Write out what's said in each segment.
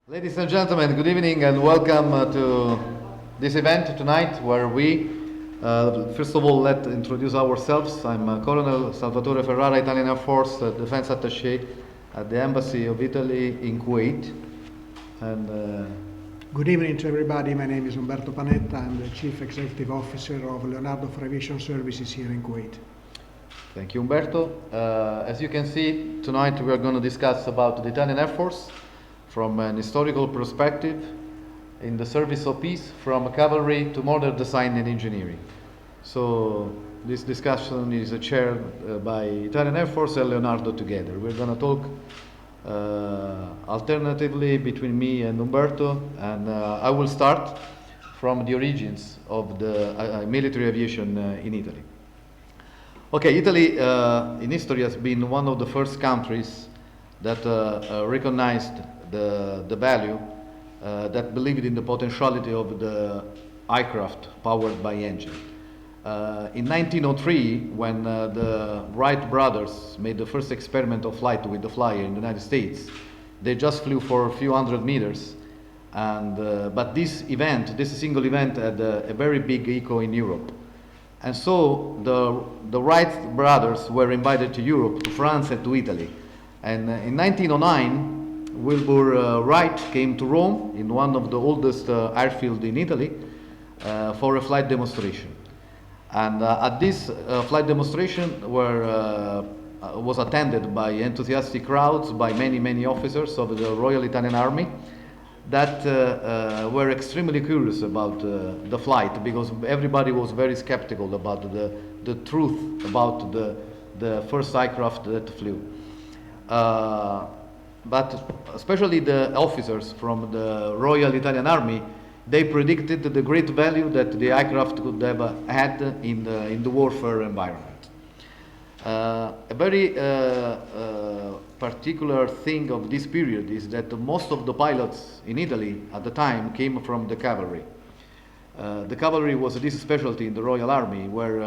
Ladies and gentlemen, good evening and welcome to this event tonight where we, first of all, let's introduce ourselves. I'm Colonel Salvatore Ferrara, Italian Air Force Defense Attaché at the Embassy of Italy in Kuwait. And Good evening to everybody. My name is Umberto Panetta. I'm the Chief Executive Officer of Leonardo for Aviation Services here in Kuwait. thank you, Umberto. As you can see, tonight we are going to discuss about the Italian Air Force from an historical perspective in the service of peace, from cavalry to modern design and engineering. So this discussion is chaired by Italian Air Force and Leonardo together. We're going to talk alternatively between me and Umberto, and I will start from the origins of the military aviation in Italy. Okay, Italy in history has been one of the first countries that recognized the value, that believed in the potentiality of the aircraft powered by engine. In 1903, when the Wright brothers made the first experiment of flight with the flyer in the United States, they just flew for a few hundred meters, and but this single event, had a very big echo in Europe. And so the Wright brothers were invited to Europe, to France and to Italy. And in 1909, Wilbur Wright came to Rome in one of the oldest airfields in Italy for a flight demonstration. And at this flight demonstration was attended by enthusiastic crowds, by many officers of the Royal Italian Army that were extremely curious about the flight, because everybody was very skeptical about the truth about the first aircraft that flew. But especially the officers from the Royal Italian Army, they predicted the great value that the aircraft could have had in the warfare environment. A very particular thing of this period is that most of the pilots in Italy at the time came from the cavalry. The cavalry was this specialty in the Royal Army, where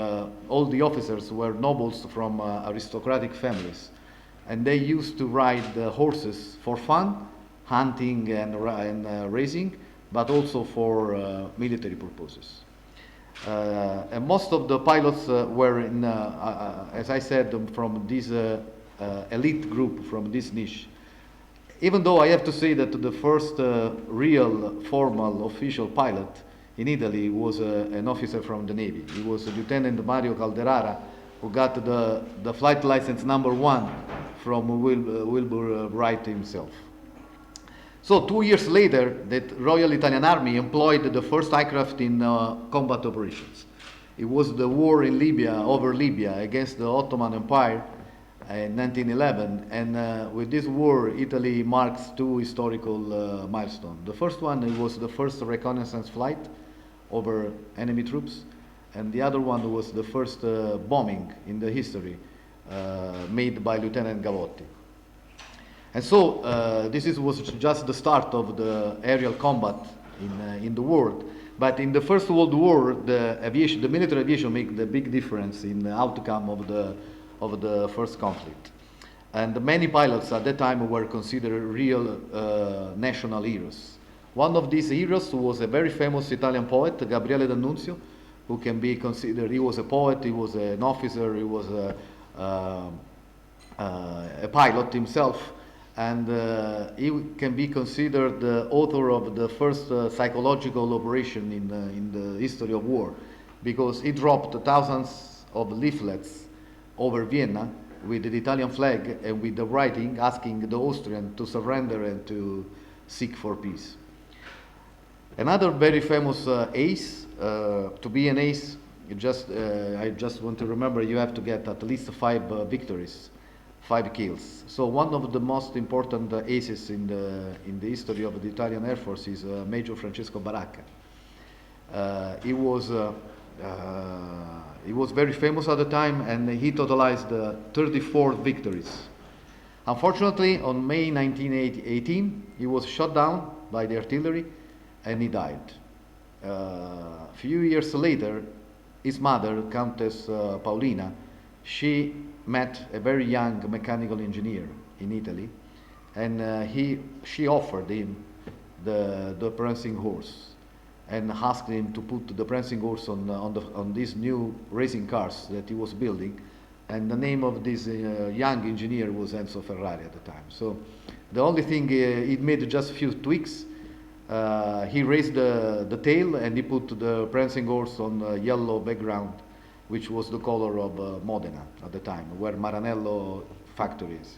all the officers were nobles from aristocratic families, and they used to ride horses for fun, hunting and racing, but also for military purposes. And most of the pilots were, as I said, from this elite group, from this niche. Even though I have to say that the first real formal official pilot in Italy was an officer from the Navy. He was Lieutenant Mario Calderara, who got the flight license number 1 from Wilbur Wright himself. So 2 years later, the Royal Italian Army employed the first aircraft in combat operations. It was the war in Libya, over Libya, against the Ottoman Empire in 1911, and with this war, Italy marks 2 historical milestones. The first one, it was the first reconnaissance flight over enemy troops, and the other one was the first bombing in the history made by Lieutenant Gavotti. And so this was just the start of the aerial combat in the world. But in the First World War, the military aviation made the big difference in the outcome of the first conflict. And many pilots at that time were considered real national heroes. One of these heroes was a very famous Italian poet, Gabriele D'Annunzio, who can be considered, he was a poet, he was an officer, he was a pilot himself. And he can be considered the author of the first psychological operation in the history of war, because he dropped thousands of leaflets over Vienna with the Italian flag and with the writing asking the Austrian to surrender and to seek for peace. Another very famous ace, to be an ace, I just want to remember, you have to get at least 5 victories. 5 kills. So one of the most important aces in the history of the Italian Air Force is Major Francesco Baracca. He was very famous at the time, and he totalized 34 victories. Unfortunately, on May 1918, he was shot down by the artillery, and he died. A few years later, his mother, Countess Paolina, she met a very young mechanical engineer in Italy, and she offered him the prancing horse and asked him to put the prancing horse on these new racing cars that he was building. And the name of this young engineer was Enzo Ferrari at the time. So the only thing, he made just a few tweaks. He raised the tail and he put the prancing horse on a yellow background, which was the color of Modena at the time, where Maranello factory is.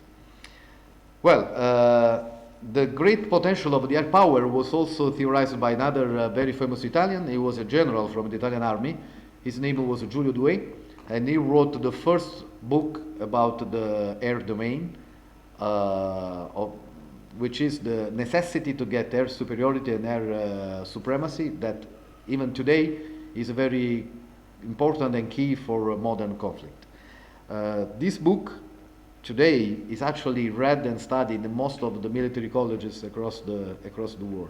Well, the great potential of the air power was also theorized by another very famous Italian. He was a general from the Italian army. His name was Giulio Douai, and he wrote the first book about the air domain, which is the necessity to get air superiority and air supremacy that even today is very important and key for modern conflict. This book today is actually read and studied in most of the military colleges across the world.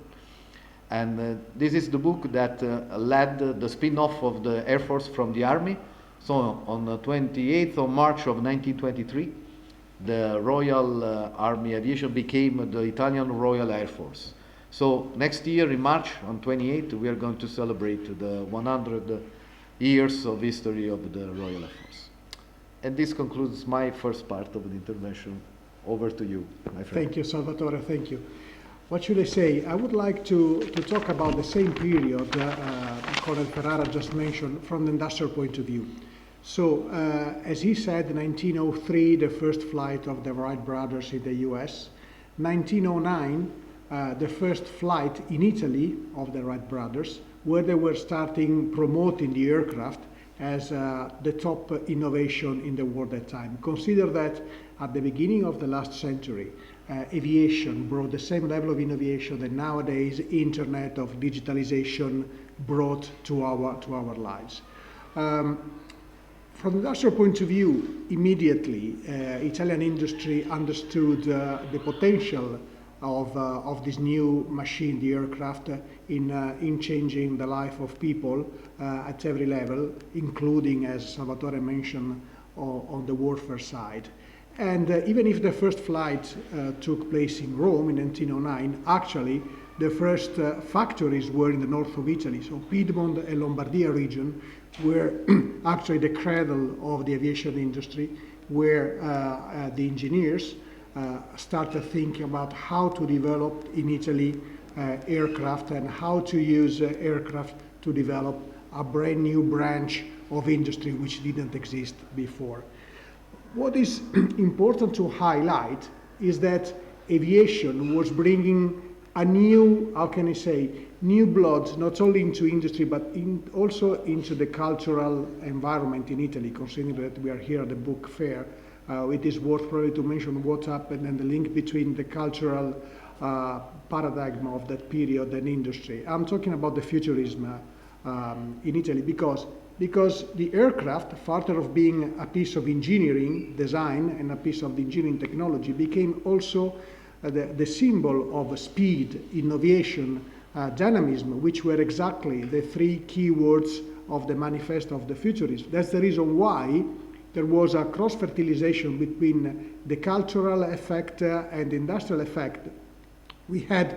And this is the book that led the spin-off of the Air Force from the Army. So on the 28th of March of 1923, the Royal Army Aviation became the Italian Royal Air Force. So next year in March on 28th, we are going to celebrate the 100 years of history of the Royal Air Force. And this concludes my first part of the intervention. Over to you, my friend. Thank you, Salvatore. Thank you. What should I say? I would like to talk about the same period Colonel Ferrara just mentioned from the industrial point of view. So, as he said, 1903, the first flight of the Wright brothers in the US. 1909, the first flight in Italy of the Wright brothers, where they were starting promoting the aircraft as the top innovation in the world at that time. Consider that at the beginning of the last century, aviation brought the same level of innovation that nowadays internet of digitalization brought to our lives. From the industrial point of view, immediately Italian industry understood the potential of this new machine, the aircraft, in changing the life of people at every level, including, as Salvatore mentioned, on the warfare side. And even if the first flight took place in Rome in 1909, actually the first factories were in the north of Italy, so Piedmont and Lombardia region were actually the cradle of the aviation industry, where the engineers started thinking about how to develop in Italy aircraft and how to use aircraft to develop a brand new branch of industry which didn't exist before. What is important to highlight is that aviation was bringing a new, how can I say, new blood, not only into industry, but also into the cultural environment in Italy, considering that we are here at the book fair. It is worth probably to mention what happened and the link between the cultural paradigm of that period and industry. I'm talking about the futurism in Italy because the aircraft, further of being a piece of engineering design and a piece of the engineering technology, became also the symbol of speed, innovation, dynamism, which were exactly the three key words of the manifesto of the futurists. That's the reason why there was a cross-fertilization between the cultural effect and the industrial effect. We had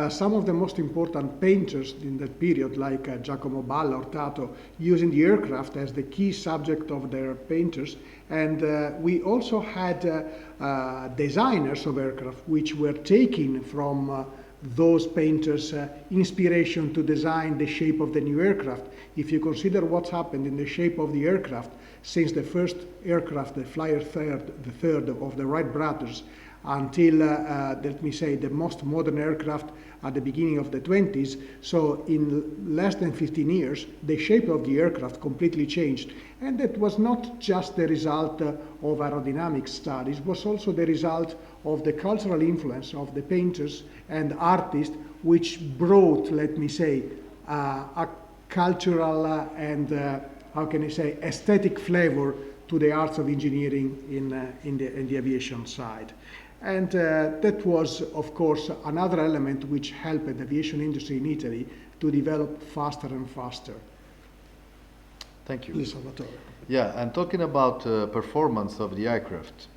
some of the most important painters in that period, like Giacomo Balla or Tato, using the aircraft as the key subject of their painters. And we also had designers of aircraft, which were taking from those painters inspiration to design the shape of the new aircraft. If you consider what happened in the shape of the aircraft since the first aircraft, the Flyer the third of the Wright brothers, until, let me say, the most modern aircraft at the beginning of the 20s. So in less than 15 years, the shape of the aircraft completely changed. And that was not just the result of aerodynamic studies, it was also the result of the cultural influence of the painters and artists, which brought, let me say, a cultural and, how can I say, aesthetic flavor to the arts of engineering in the aviation side. And that was, of course, another element which helped the aviation industry in Italy to develop faster and faster. Thank you. Please, Salvatore. Yeah, and talking about performance of the aircraft,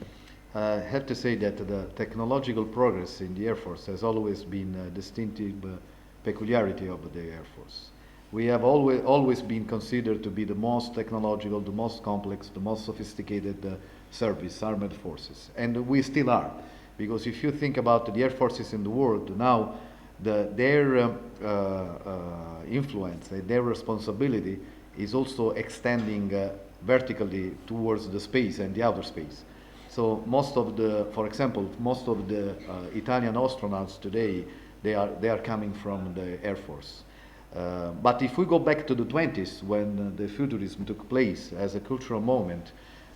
I have to say that the technological progress in the Air Force has always been a distinctive peculiarity of the Air Force. We have always been considered to be the most technological, the most complex, the most sophisticated service, armed forces. And we still are. Because if you think about the air forces in the world, now their influence, their responsibility is also extending vertically towards the space and the outer space. So most of the, for example, most of the Italian astronauts today, they are coming from the Air Force. But if we go back to the 20s, when the futurism took place as a cultural moment,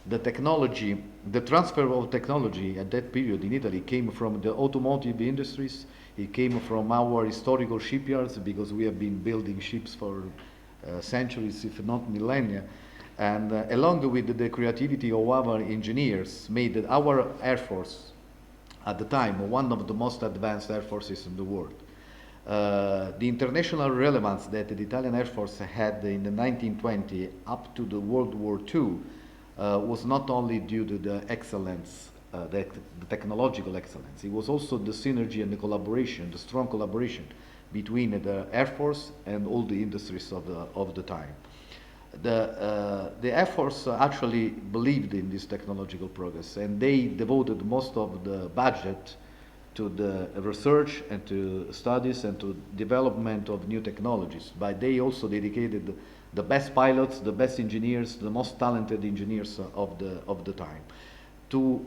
the technology, the transfer of technology at that period in Italy came from the automotive industries. It came from our historical shipyards, because we have been building ships for centuries, if not millennia. And along with the creativity of our engineers, made our Air Force at the time one of the most advanced air forces in the world. The international relevance that the Italian Air Force had in the 1920 up to the World War II was not only due to the excellence, the technological excellence. It was also the synergy and the collaboration, the strong collaboration between the Air Force and all the industries of the time. The Air Force actually believed in this technological progress, and they devoted most of the budget to the research and to studies and to development of new technologies. But they also dedicated the best pilots, the best engineers, the most talented engineers of the time to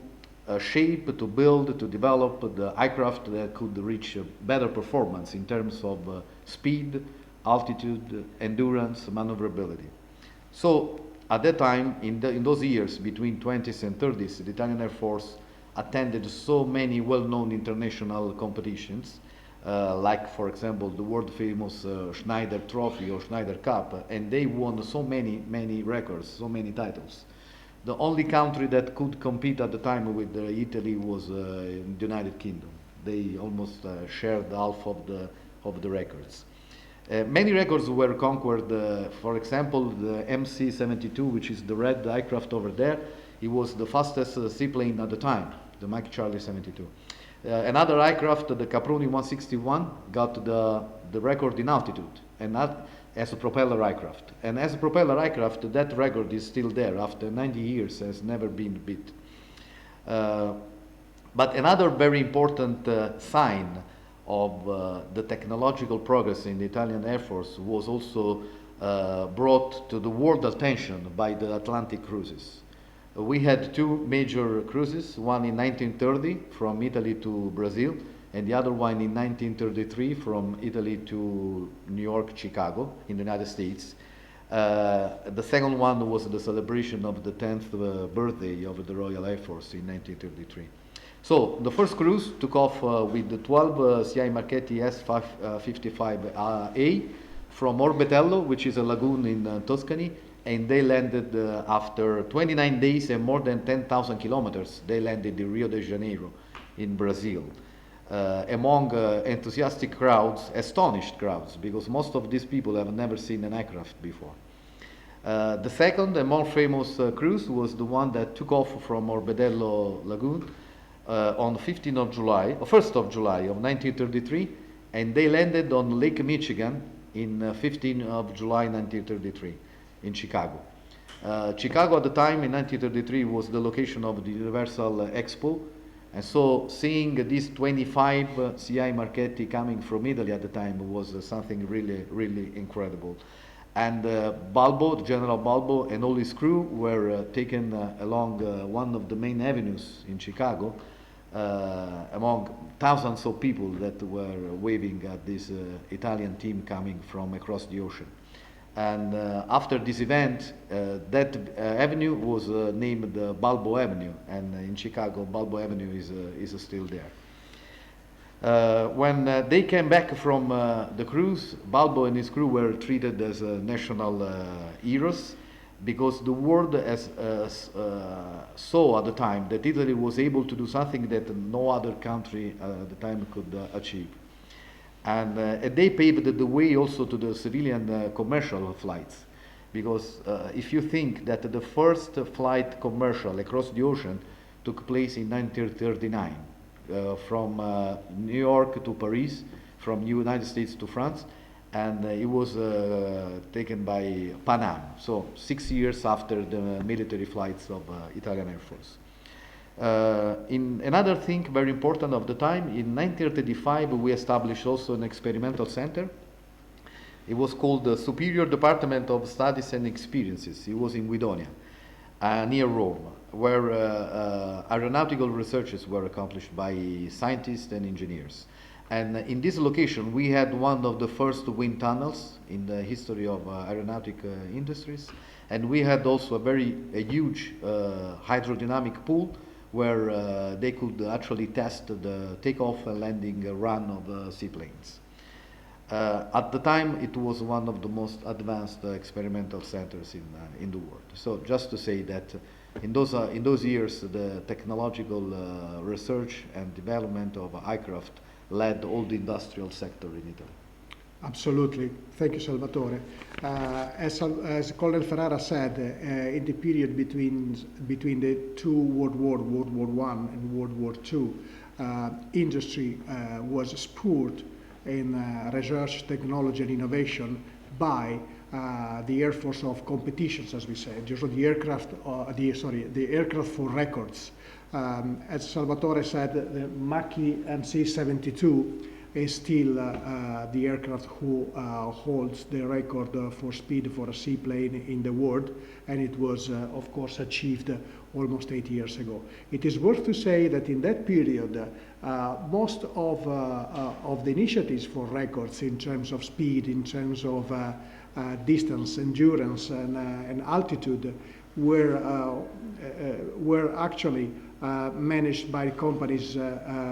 shape, to build, to develop the aircraft that could reach better performance in terms of speed, altitude, endurance, maneuverability. So at that time, in those years between 20s and 30s, the Italian Air Force attended so many well-known international competitions, like, for example, the world-famous Schneider Trophy or Schneider Cup, and they won so many records, so many titles. The only country that could compete at the time with Italy was the United Kingdom. They almost shared half of the records. Many records were conquered. For example, the MC-72, which is the red aircraft over there, it was the fastest seaplane at the time, the Mike Charlie 72. Another aircraft, the Caproni 161, got the record in altitude, and not as a propeller aircraft. And as a propeller aircraft, that record is still there. After 90 years, has never been beat. But another very important sign of the technological progress in the Italian Air Force was also brought to the world attention by the Atlantic cruises. We had two major cruises, one in 1930 from Italy to Brazil, and the other one in 1933 from Italy to New York, Chicago, in the United States. The second one was the celebration of the 10th birthday of the Royal Air Force in 1933. So the first cruise took off with the 12 CI Marchetti S-55A from Orbetello, which is a lagoon in Tuscany, and they landed after 29 days and more than 10,000 kilometers. They landed in Rio de Janeiro in Brazil, among enthusiastic crowds, astonished crowds, because most of these people have never seen an aircraft before. The second and more famous cruise was the one that took off from Orbetello Lagoon on 1st of July of 1933, and they landed on Lake Michigan in 15th of July 1933 in Chicago. Chicago at the time in 1933 was the location of the Universal Expo, and so seeing these 25 CI Marchetti coming from Italy at the time was something really incredible. And Balbo, General Balbo, and all his crew were taken along one of the main avenues in Chicago, among thousands of people that were waving at this Italian team coming from across the ocean. And after this event, that avenue was named Balbo Avenue, and in Chicago, Balbo Avenue is still there. When they came back from the cruise, Balbo and his crew were treated as national heroes, because the world saw at the time that Italy was able to do something that no other country at the time could achieve. And they paved the way also to the civilian commercial flights, because if you think that the first flight commercial across the ocean took place in 1939 from New York to Paris, from United States to France, and it was taken by Pan Am, so 6 years after the military flights of Italian Air Force. In another thing very important of the time, in 1935 we established also an experimental center. It was called the Superior Department of Studies and Experiences. It was in Guidonia, near Rome, where aeronautical researches were accomplished by scientists and engineers. And in this location, we had one of the first wind tunnels in the history of aeronautic industries. And we had also a huge hydrodynamic pool where they could actually test the takeoff and landing run of seaplanes. At the time, it was one of the most advanced experimental centers in the world. So just to say that in those years, the technological research and development of aircraft led all the industrial sector in Italy. Absolutely. Thank you, Salvatore. As Colonel Ferrara said, in the period between the two World War I and World War II, industry was spurred in research, technology, and innovation by the Air Force of competitions, as we said. The aircraft, the aircraft for records. As Salvatore said, the Macchi MC-72 is still the aircraft who holds the record for speed for a seaplane in the world, and it was, of course, achieved almost 8 years ago. It is worth to say that in that period, most of the initiatives for records in terms of speed, in terms of distance, endurance, and altitude were actually managed by companies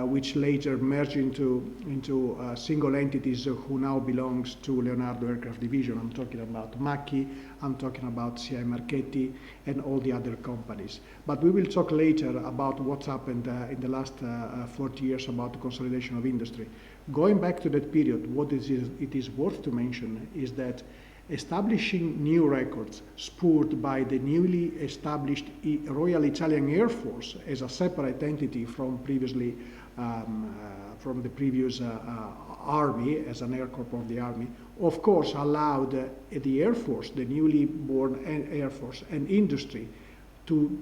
which later merged into single entities who now belongs to Leonardo Aircraft Division. I'm talking about Macchi, I'm talking about CI Marchetti, and all the other companies. But we will talk later about what's happened in the last 40 years about the consolidation of industry. Going back to that period, what it is worth to mention is that establishing new records spurred by the newly established Royal Italian Air Force as a separate entity from previously from the previous army, as an air corps of the army, of course allowed the Air Force, the newly born Air Force, and industry to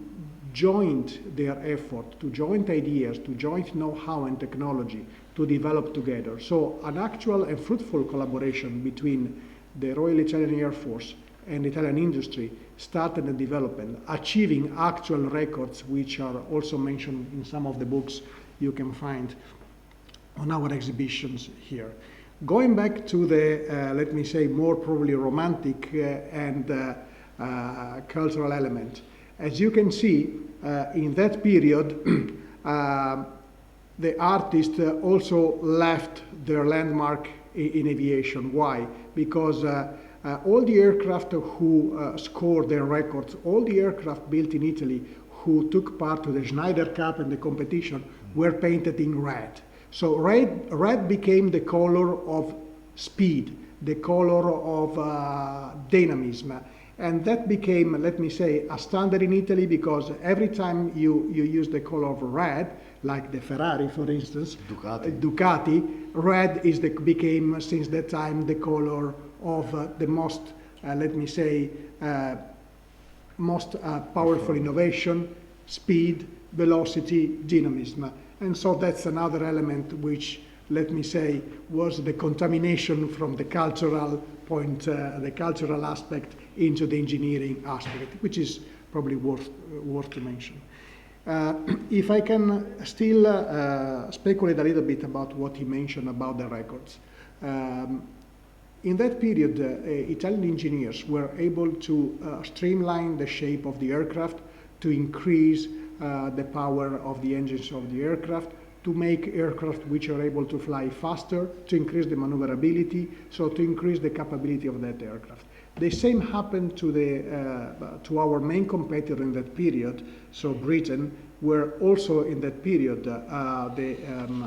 joint their effort, to joint ideas, to joint know-how and technology to develop together. So an actual and fruitful collaboration between the Royal Italian Air Force and Italian industry started the development, achieving actual records which are also mentioned in some of the books you can find on our exhibitions here. Going back to the, let me say, more probably romantic and cultural element. As you can see, in that period, the artists also left their landmark in aviation. Why? Because all the aircraft who scored their records, all the aircraft built in Italy who took part to the Schneider Cup and the competition were painted in red. So red became the color of speed, the color of dynamism. And that became, let me say, a standard in Italy, because every time you use the color of red, like the Ferrari, for instance, Ducati, red became, since that time, the color of the most, let me say, most powerful innovation, speed, velocity, dynamism. And so that's another element which, let me say, was the contamination from the cultural point, the cultural aspect into the engineering aspect, which is probably worth to mention. If I can still speculate a little bit about what he mentioned about the records. In that period, Italian engineers were able to streamline the shape of the aircraft, to increase the power of the engines of the aircraft, to make aircraft which are able to fly faster, to increase the maneuverability, so to increase the capability of that aircraft. The same happened to our main competitor in that period, so Britain, where also in that period the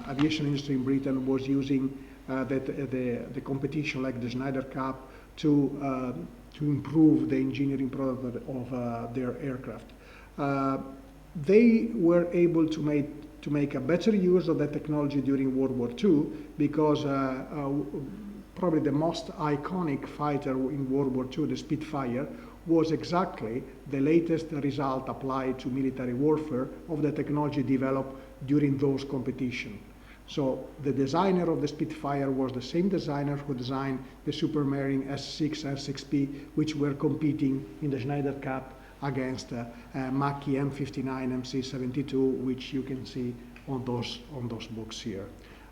aviation industry in Britain was using the competition like the Schneider Cup to improve the engineering product of their aircraft. they were able to make a better use of that technology during World War II because probably the most iconic fighter in World War II, the Spitfire, was exactly the latest result applied to military warfare of the technology developed during those competitions. So the designer of the Spitfire was the same designer who designed the Supermarine S6 and S6P, which were competing in the Schneider Cup against Macchi M59, MC72, which you can see on those books here.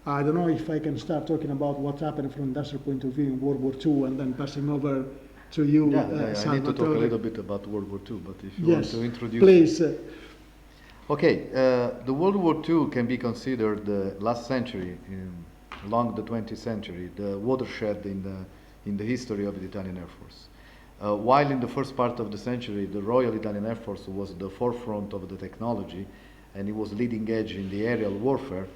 I don't know if I can start talking about what happened from industrial point of view in World War II and then passing over to you, I need to talk a little bit about World War II, but if you want to introduce... Please. Okay, the World War II can be considered the last century, along the 20th century, the watershed in the history of the Italian Air Force. While in the first part of the century, the Royal Italian Air Force was the forefront of the technology, and it was leading edge in the aerial warfare.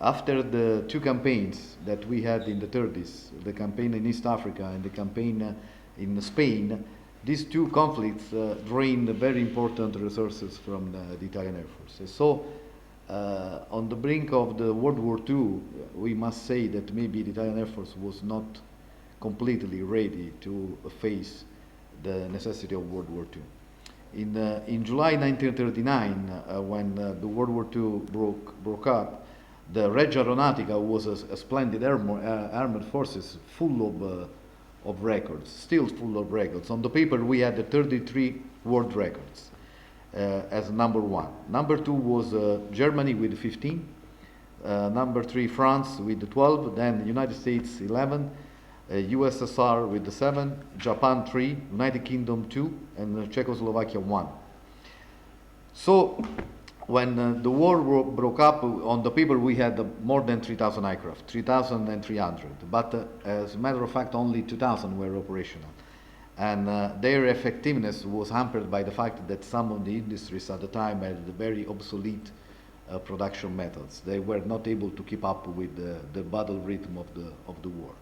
After the two campaigns that we had in the 30s, the campaign in East Africa and the campaign in Spain, these two conflicts drained very important resources from the Italian Air Force. And so, on the brink of the World War II, we must say that maybe the Italian Air Force was not completely ready to face the necessity of World War II. In July 1939, when the World War II broke up, the Regia Aeronautica was a splendid armored forces full of records, still full of records. On the paper, we had the 33 world records as number one. Number two was Germany with 15. Number three, France with 12. Then United States 11. USSR with the 7. Japan 3. United Kingdom 2. And Czechoslovakia 1. So when the war broke up, on the paper we had more than 3,000 aircraft, 3,300. But as a matter of fact, only 2,000 were operational. And their effectiveness was hampered by the fact that some of the industries at the time had very obsolete production methods. They were not able to keep up with the battle rhythm of the war.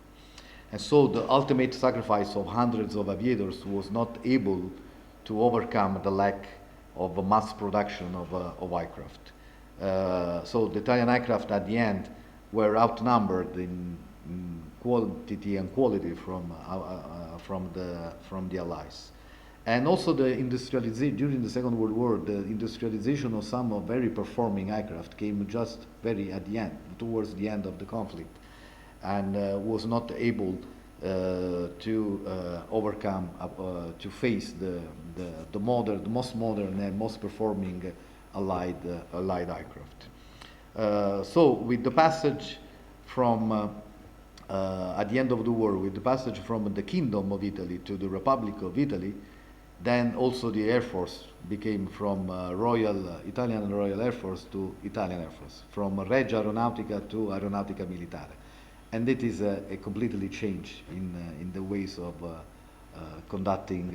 And so the ultimate sacrifice of hundreds of aviators was not able to overcome the lack of a mass production of aircraft. So the Italian aircraft at the end were outnumbered in quantity and quality from the Allies. And also the industrialization, during the Second World War, the industrialization of some very performing aircraft came just very at the end, towards the end of the conflict, and was not able to overcome, to face the most modern and most performing Allied aircraft. So with the passage from, at the end of the war, with the passage from the Kingdom of Italy to the Republic of Italy, then also the Air Force became from Italian Royal Air Force to Italian Air Force, from Regia Aeronautica to Aeronautica Militare. And it is a completely change in the ways of conducting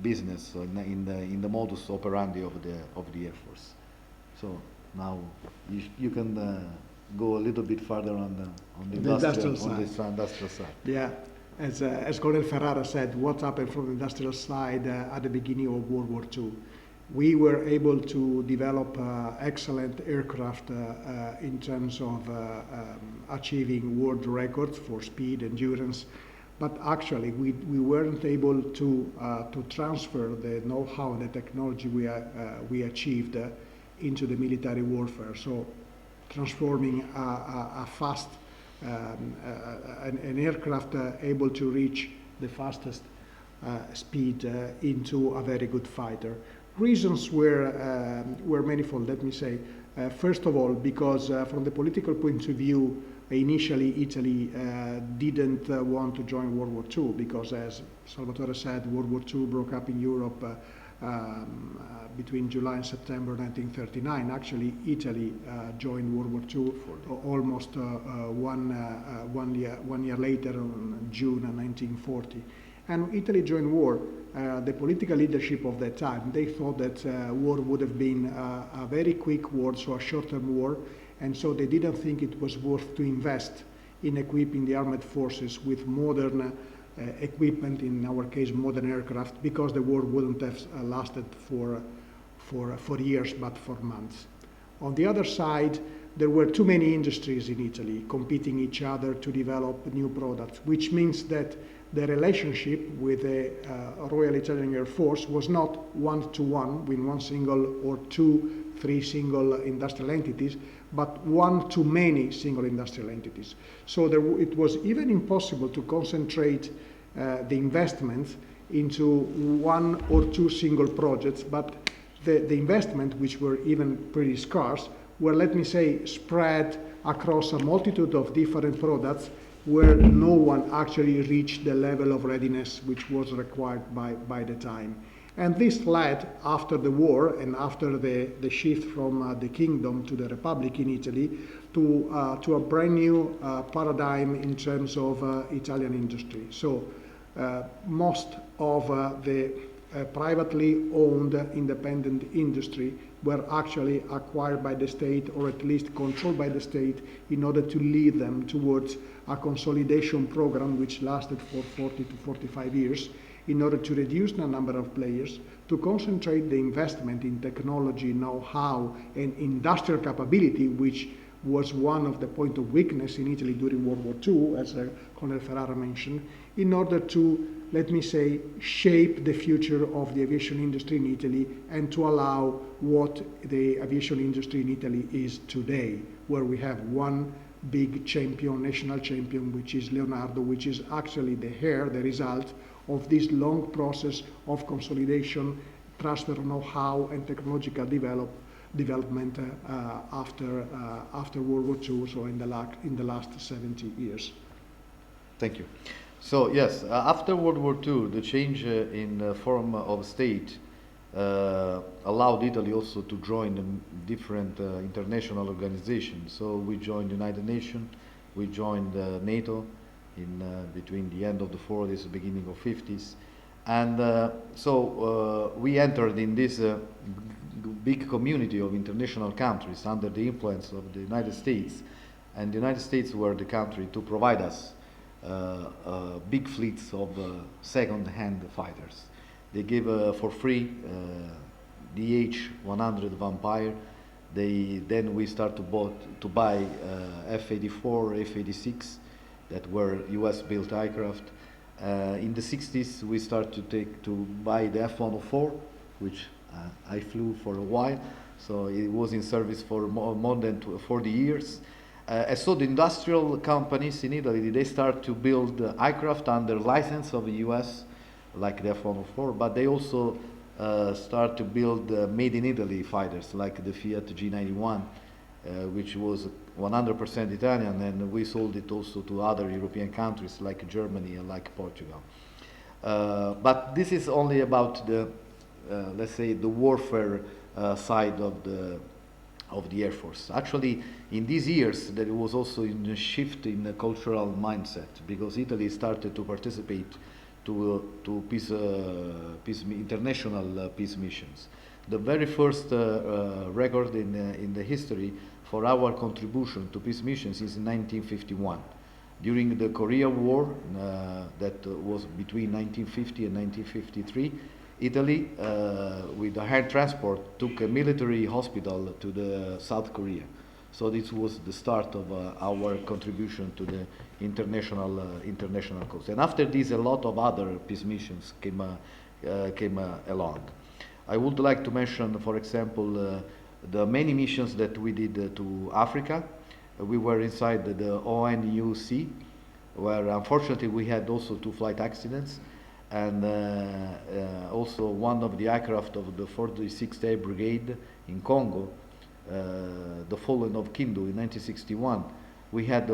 business in the modus operandi of the Air Force. So now you can go a little bit further on the industrial side. Yeah, as Colonel Ferrara said, what happened from the industrial side at the beginning of World War II? We were able to develop excellent aircraft in terms of achieving world records for speed, endurance, but actually we weren't able to transfer the know-how and the technology we achieved into the military warfare. So transforming a fast, an aircraft able to reach the fastest speed into a very good fighter. Reasons were manifold, let me say. First of all, because from the political point of view, initially Italy didn't want to join World War II because, as Salvatore said, World War II broke up in Europe between July and September 1939. Actually, Italy joined World War II almost one year later, on June 1940. And when Italy joined war, the political leadership of that time, they thought that war would have been a very quick war, so a short-term war, and so they didn't think it was worth to invest in equipping the armed forces with modern equipment, in our case modern aircraft, because the war wouldn't have lasted for for years, but for months. On the other side, there were too many industries in Italy competing each other to develop new products, which means that the relationship with the Royal Italian Air Force was not one-to-one with one single or two, three single industrial entities, but one to many single industrial entities. So it was even impossible to concentrate the investments into one or two single projects, but the investment, which were even pretty scarce, were, let me say, spread across a multitude of different products where no one actually reached the level of readiness which was required by the time. And this led, after the war and after the shift from the kingdom to the republic in Italy, to a brand new paradigm in terms of Italian industry. So most of the privately owned independent industry were actually acquired by the state, or at least controlled by the state, in order to lead them towards a consolidation program which lasted for 40 to 45 years, in order to reduce the number of players, to concentrate the investment in technology, know-how, and industrial capability, which was one of the points of weakness in Italy during World War II, as Colonel Ferrara mentioned, in order to, let me say, shape the future of the aviation industry in Italy and to allow what the aviation industry in Italy is today, where we have one big champion, national champion, which is Leonardo, which is actually the result of this long process of consolidation, transfer of know-how, and technological development after World War II, so in the last 70 years. Thank you. So yes, after World War II, the change in the form of state allowed Italy also to join different international organizations. So we joined the United Nations, we joined NATO in between the end of the 40s, beginning of 50s, and so we entered in this big community of international countries under the influence of the United States, and the United States were the country to provide us big fleets of second-hand fighters. They gave for free the H-100 Vampire. Then we start to buy F-84, F-86 that were US-built aircraft. In the 60s, we start to buy the F-104, which I flew for a while. So it was in service for more than 40 years. So the industrial companies in Italy, they start to build aircraft under license of the US, like the F-104, but they also start to build made in Italy fighters, like the Fiat G91, which was 100% Italian, and we sold it also to other European countries like Germany and like Portugal. But this is only about the, let's say, the warfare side of the Air Force. Actually, in these years, there was also a shift in the cultural mindset, because Italy started to participate to international peace missions. The very first record in the history for our contribution to peace missions is in 1951. During the Korean War, that was between 1950 and 1953, Italy, with the air transport, took a military hospital to the South Korea. So this was the start of our contribution to the international cause. And after this, a lot of other peace missions came along. I would like to mention, for example, the many missions that we did to Africa. We were inside the ONUC, where unfortunately we had also 2 flight accidents, and also one of the aircraft of the 46th Air Brigade in Congo, the fallen of Kindu in 1961. We had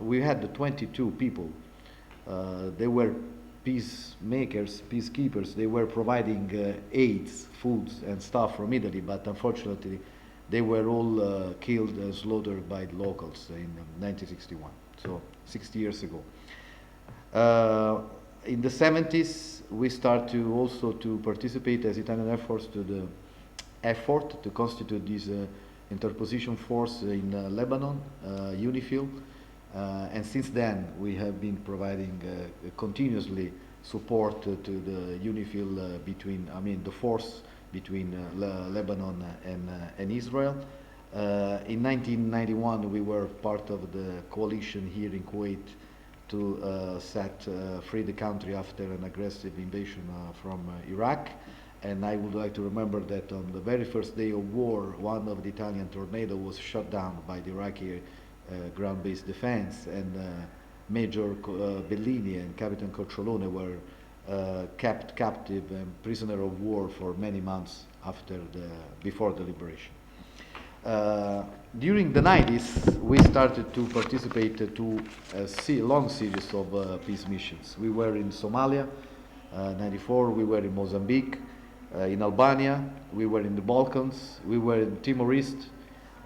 we had 22 people. They were peacemakers, peacekeepers. They were providing aids, foods, and stuff from Italy, but unfortunately, they were all killed and slaughtered by the locals in 1961, so 60 years ago. In the 70s, we start to also to participate as Italian Air Force to the effort to constitute this interposition force in Lebanon, UNIFIL. And since then, we have been providing continuously support to the UNIFIL the force between Lebanon and Israel. In 1991, we were part of the coalition here in Kuwait to set free the country after an aggressive invasion from Iraq. And I would like to remember that on the very first day of war, one of the Italian tornadoes was shot down by the Iraqi ground-based defense, and Major Bellini and Capitan Corciolone were kept captive and prisoner of war for many months before the liberation. During the 90s, we started to participate to a long series of peace missions. We were in Somalia, 94, we were in Mozambique, in Albania, we were in the Balkans, we were in Timor East,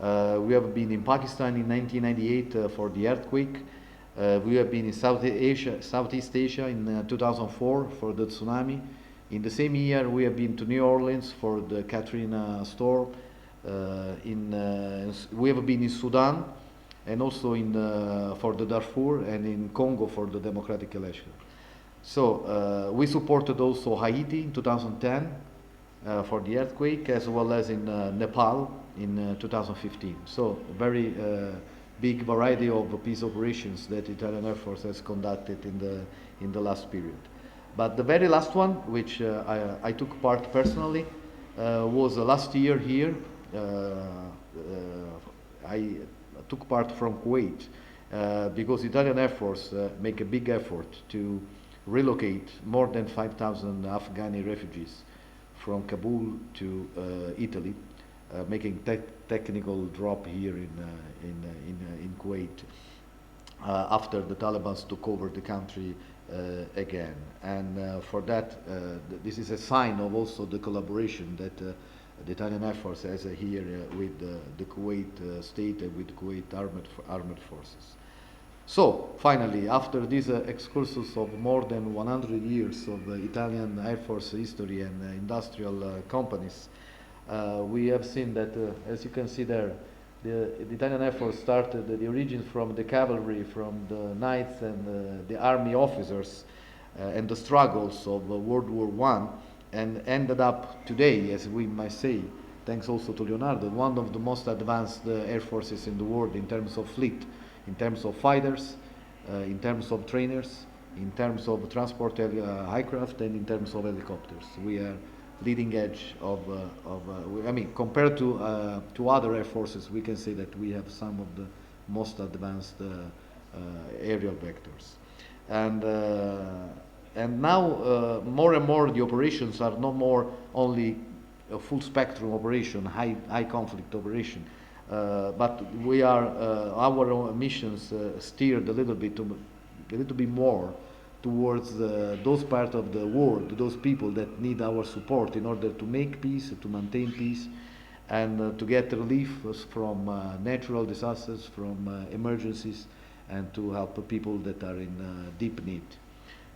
we have been in Pakistan in 1998 for the earthquake. We have been in Southeast Asia in 2004 for the tsunami. In the same year, we have been to New Orleans for the Katrina storm. We have been in Sudan, and also for the Darfur, and in Congo for the democratic election. So we supported also Haiti in 2010 for the earthquake, as well as in Nepal in 2015. So very big variety of peace operations that Italian Air Force has conducted in the last period. But the very last one, which I took part personally, was last year here. I took part from Kuwait because Italian Air Force make a big effort to relocate more than 5,000 Afghani refugees from Kabul to Italy, making technical drop here in Kuwait after the Taliban took over the country again. And for that, this is a sign of also the collaboration that the Italian Air Force has here with the Kuwait state and with the Kuwait armed forces. So finally, after this excursus of more than 100 years of Italian Air Force history and industrial companies, we have seen that, as you can see there, the Italian Air Force started the origins from the cavalry, from the knights and the army officers, and the struggles of World War I, and ended up today, as we might say, thanks also to Leonardo, one of the most advanced air forces in the world in terms of fleet, in terms of fighters, in terms of trainers, in terms of transport aircraft, and in terms of helicopters. We are leading edge I mean, compared to other air forces, we can say that we have some of the most advanced aerial vectors. And now more and more the operations are no more only a full spectrum operation, high conflict operation, but we are our missions steered a little bit more towards those parts of the world, those people that need our support in order to make peace, to maintain peace, and to get relief from natural disasters, from emergencies, and to help people that are in deep need.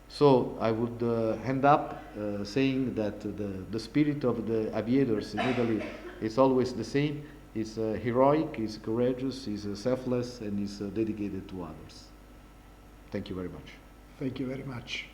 So I would end up saying that the spirit of the aviators in Italy is always the same. It's heroic, it's courageous, it's selfless, and it's dedicated to others. Thank you very much. Thank you very much.